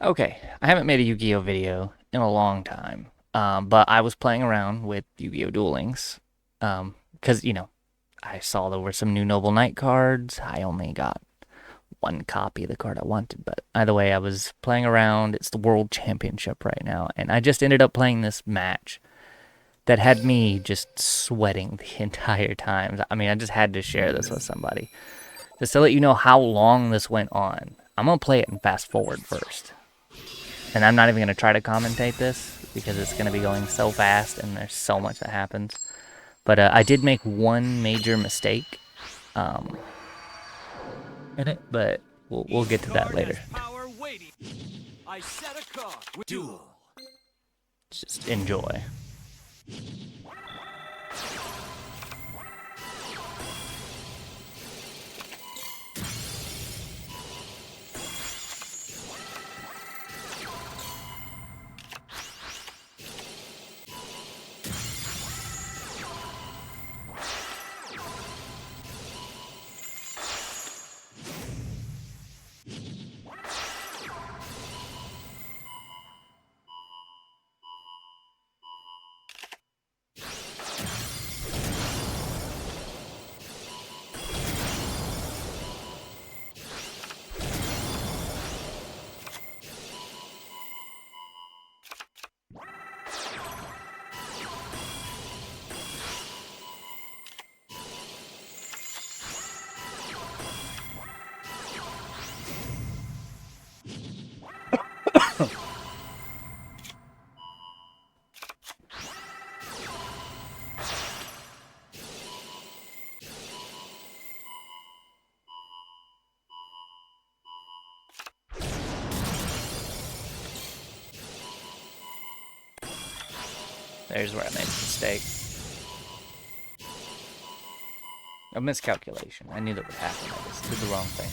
Okay, I haven't made a Yu-Gi-Oh video in a long time, but I was playing around with Yu-Gi-Oh Duel Links, because I saw there were some new Noble Knight cards. I only got one copy of the card I wanted, but either way, I was playing around. It's the World Championship right now, and I just ended up playing this match that had me just sweating the entire time. I mean, I just had to share this with somebody just to let you know how long this went on. I'm gonna play it in fast forward first. And I'm not even going to try to commentate this because it's going to be going so fast and there's so much that happens. But I did make one major mistake um, in it, but we'll get to that later. I set a card. Duel. Just enjoy. There's where I made a mistake. A miscalculation. I knew that would happen. I just did the wrong thing.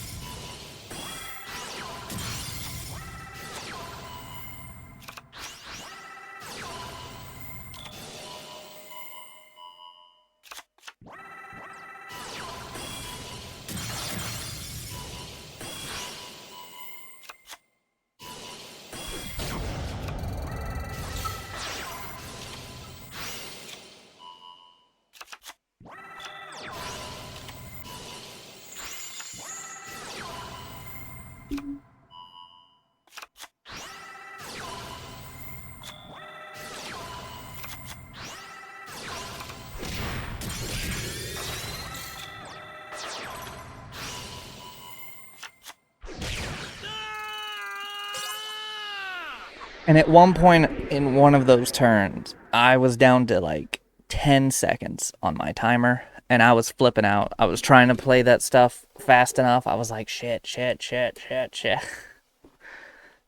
And at one point in one of those turns, I was down to like 10 seconds on my timer and I was flipping out. I was trying to play that stuff fast enough. I was like, shit, shit, shit, shit, shit.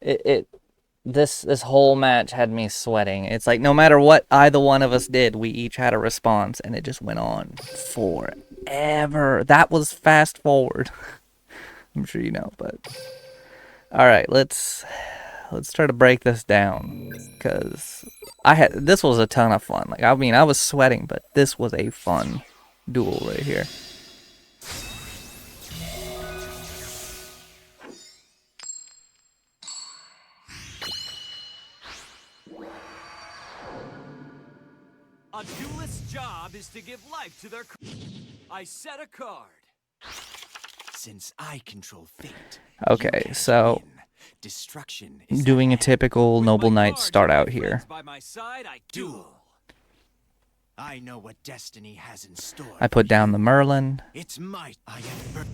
It this whole match had me sweating. It's like no matter what either one of us did, we each had a response and it just went on forever. That was fast forward. I'm sure you know, but all right, let's try to break this down because this was a ton of fun. Like I mean, I was sweating, but this was a fun duel right here. A duelist's job is to give life to their. I set a card. Since I control fate. Okay, so Destruction I'm is doing a typical Noble Knight start out here. By my side, I duel. I know what destiny has in store. I put down the Merlin. It's might. I am.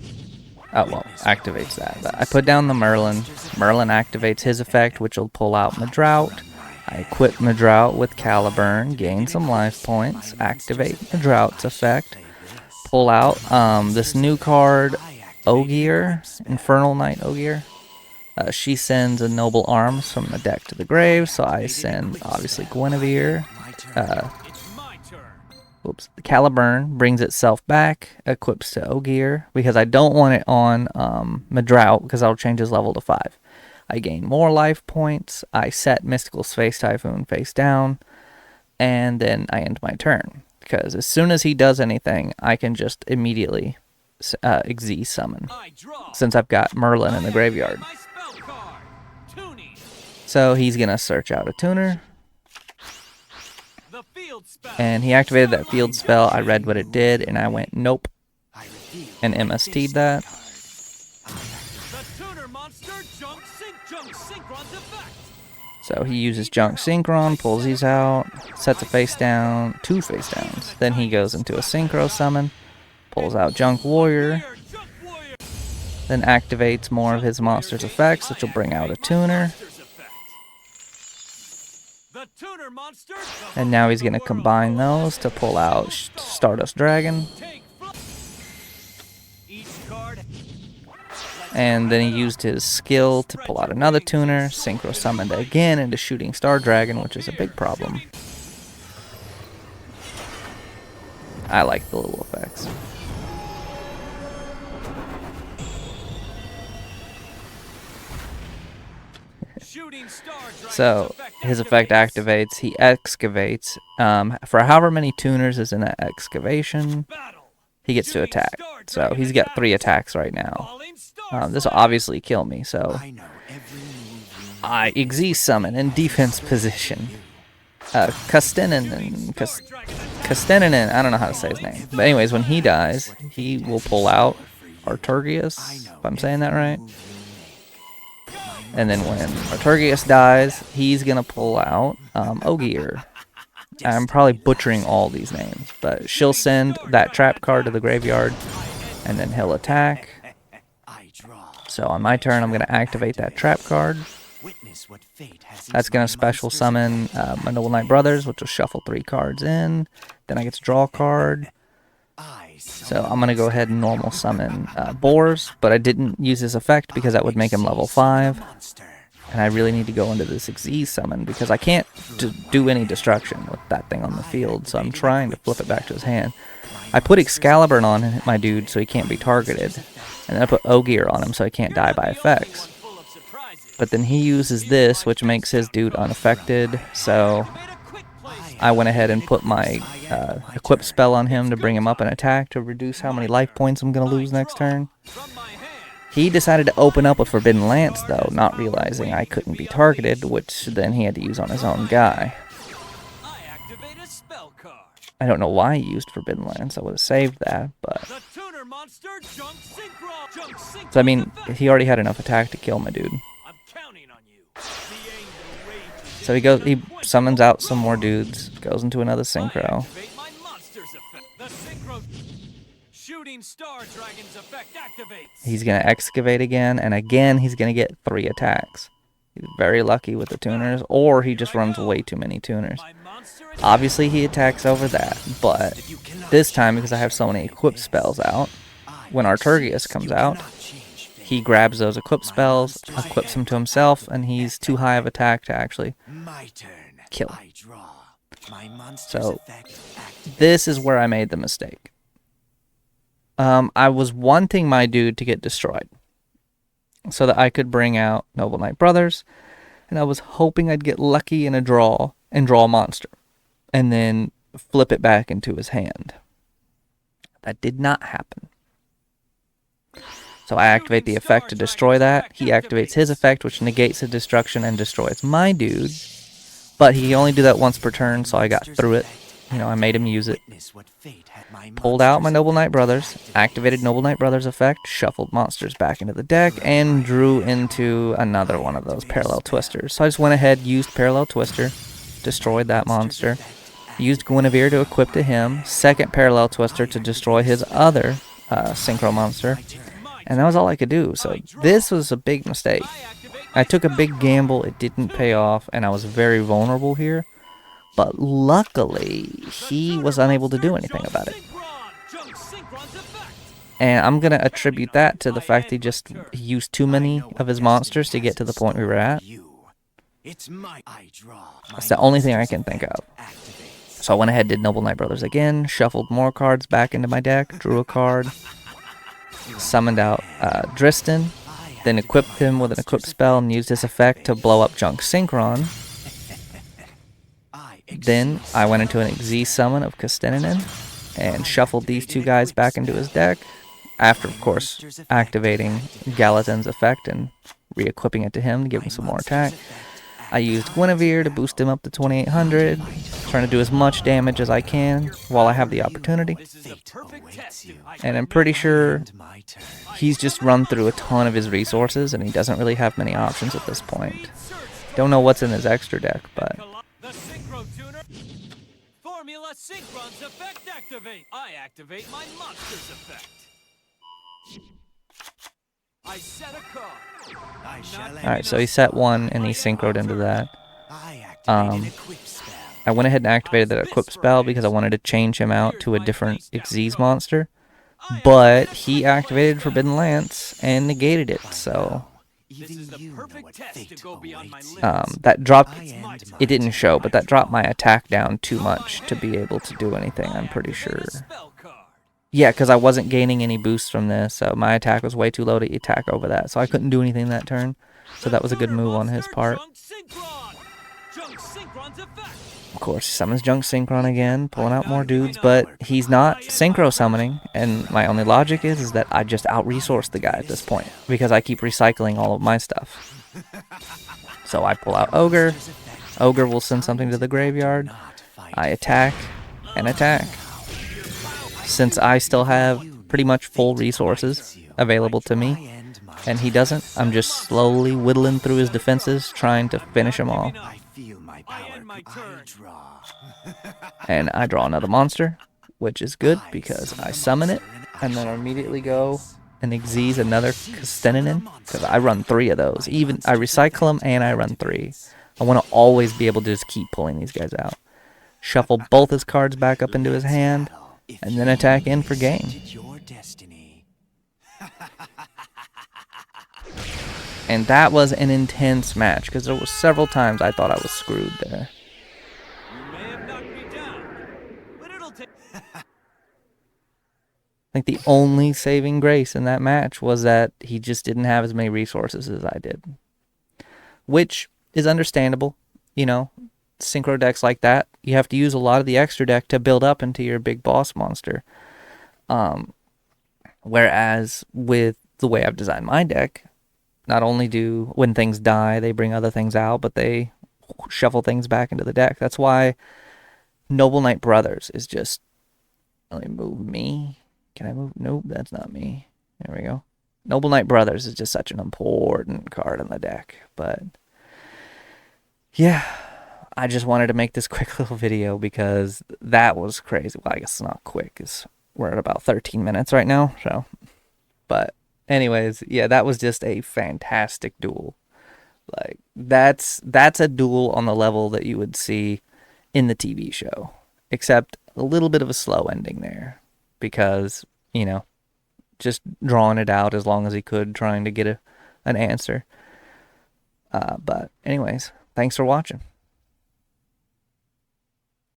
Oh, well, activates that. But I put down the Merlin. Merlin activates his effect, which will pull out Madrout. I equip Madrout with Caliburn, gain some life points, activate Madrout's effect, pull out this new card, Ogier, Infernal Knight Ogier. She sends a Noble Arms from the deck to the grave, so I send, obviously, Guinevere. Oops. The Caliburn brings itself back, equips to Ogier, because I don't want it on Madrout, because I'll change his level to 5. I gain more life points, I set Mystical Space Typhoon face down, and then I end my turn. Because as soon as he does anything, I can just immediately Xyz summon, since I've got Merlin in the graveyard. tuning. So he's gonna search out a tuner, The field spell. and he activated that field spell. I read what it did, and I went nope, and MST'd that. The tuner monster junk synchron's effect. So he uses Junk Synchron, pulls these out, sets a face down, 2 face downs. Then he goes into a Synchro summon, pulls out Junk Warrior, Junk warrior. then activates more of his monster's effects, which will bring out a tuner. The tuner monster. And now he's going to combine those to pull out Stardust Dragon. Each card. And then he used his skill to pull out another tuner, Synchro summoned again into Shooting Star Dragon, which is a big problem. I like the little effects. So his effect activates, he excavates. For however many tuners is in that excavation, he gets to attack. So he's got 3 attacks right now. This will obviously kill me, so I Exi summon in defense position. Kasteninen, I don't know how to say his name. But anyways, when he dies, he will pull out Arturgius, if I'm saying that right. And then when Arturgius dies, he's going to pull out Ogier. I'm probably butchering all these names, but she'll send that trap card to the graveyard, and then he'll attack. So on my turn, I'm going to activate that trap card. That's going to special summon my Noble Knight Brothers, which will shuffle 3 cards in. Then I get to draw a card. So I'm going to go ahead and normal summon Boars, but I didn't use his effect because that would make him level 5. And I really need to go into this Exi summon because I can't do any destruction with that thing on the field, so I'm trying to flip it back to his hand. I put Excalibur on my dude so he can't be targeted, and then I put Ogier on him so he can't die by effects. But then he uses this, which makes his dude unaffected, so I went ahead and put my equip spell on him to bring him up in attack to reduce how many life points I'm going to lose next turn. He decided to open up with Forbidden Lance, though, not realizing I couldn't be targeted, which then he had to use on his own guy. I don't know why he used Forbidden Lance. I would have saved that, but... So, I mean, he already had enough attack to kill my dude. So he summons out some more dudes, goes into another Synchro. He's going to excavate again, and again he's going to get 3 attacks. He's very lucky with the tuners, or he just runs way too many tuners. Obviously he attacks over that, but this time, because I have so many equip spells out, when Arturgius comes out, he grabs those equip spells, equips them to himself, and he's too high of attack to actually kill. So this is where I made the mistake. I was wanting my dude to get destroyed so that I could bring out Noble Knight Brothers, and I was hoping I'd get lucky in a draw and draw a monster and then flip it back into his hand. That did not happen. So I activate the effect to destroy that. He activates his effect, which negates the destruction and destroys my dude. But he can only do that once per turn, so I got through it. You know, I made him use it. Pulled out my Noble Knight Brothers, activated Noble Knight Brothers effect, shuffled monsters back into the deck, and drew into another one of those Parallel Twisters. So I just went ahead, used Parallel Twister, destroyed that monster, used Guinevere to equip to him, second Parallel Twister to destroy his other Synchro monster, and that was all I could do. So this was a big mistake. I took a big gamble, it didn't pay off, and I was very vulnerable here. But luckily, he was unable to do anything about it. And I'm going to attribute that to the fact he used too many of his monsters to get to the point we were at. That's the only thing I can think of. So I went ahead, did Noble Knight Brothers again, shuffled more cards back into my deck, drew a card, summoned out Dristan, then equipped him with an equip spell and used his effect to blow up Junk Synchron. Then I went into an Exi summon of Kasteninen and shuffled these 2 guys back into his deck, after, of course, activating Gallatin's effect and re-equipping it to him to give him some more attack. I used Guinevere to boost him up to 2800, trying to do as much damage as I can while I have the opportunity. And I'm pretty sure he's just run through a ton of his resources and he doesn't really have many options at this point. Don't know what's in his extra deck, but... Formula Synchron's effect activate. I activate my monster's effect. I set a card. Alright, so he set one and he synchroed into that. I went ahead and activated that equip spell because I wanted to change him out to a different Xyz monster. But he activated Forbidden Lance and negated it, so... that dropped... It didn't show, but that dropped my attack down too much to be able to do anything, I'm pretty sure. Yeah, because I wasn't gaining any boosts from this, so my attack was way too low to attack over that, so I couldn't do anything that turn. So that was a good move on his part. Of course, he summons Junk Synchron again, pulling out more dudes, but he's not Synchro summoning, and my only logic is that I just out-resource the guy at this point, because I keep recycling all of my stuff. So I pull out Ogre. Ogre will send something to the graveyard. I attack and attack. Since I still have pretty much full resources available to me, and he doesn't, I'm just slowly whittling through his defenses, trying to finish him off. And I draw another monster, which is good because I summon it, and then immediately go and Xyz another Kosteninan, because I run 3 of those. Even I recycle them and I run 3. I want to always be able to just keep pulling these guys out. Shuffle both his cards back up into his hand, and then attack in for game. And that was an intense match, because there were several times I thought I was screwed there. I think the only saving grace in that match was that he just didn't have as many resources as I did. Which is understandable, you know, synchro decks like that. You have to use a lot of the extra deck to build up into your big boss monster. Whereas with the way I've designed my deck, not only do when things die, they bring other things out, but they shuffle things back into the deck. That's why Noble Knight Brothers is just... Let me move me. Can I move? Nope, that's not me. There we go. Noble Knight Brothers is just such an important card in the deck. But yeah, I just wanted to make this quick little video because that was crazy. Well, I guess it's not quick, because we're at about 13 minutes right now. So, but anyways, yeah, that was just a fantastic duel. Like that's a duel on the level that you would see in the TV show, except a little bit of a slow ending there. Because, you know, just drawing it out as long as he could, trying to get an answer. But anyways, thanks for watching.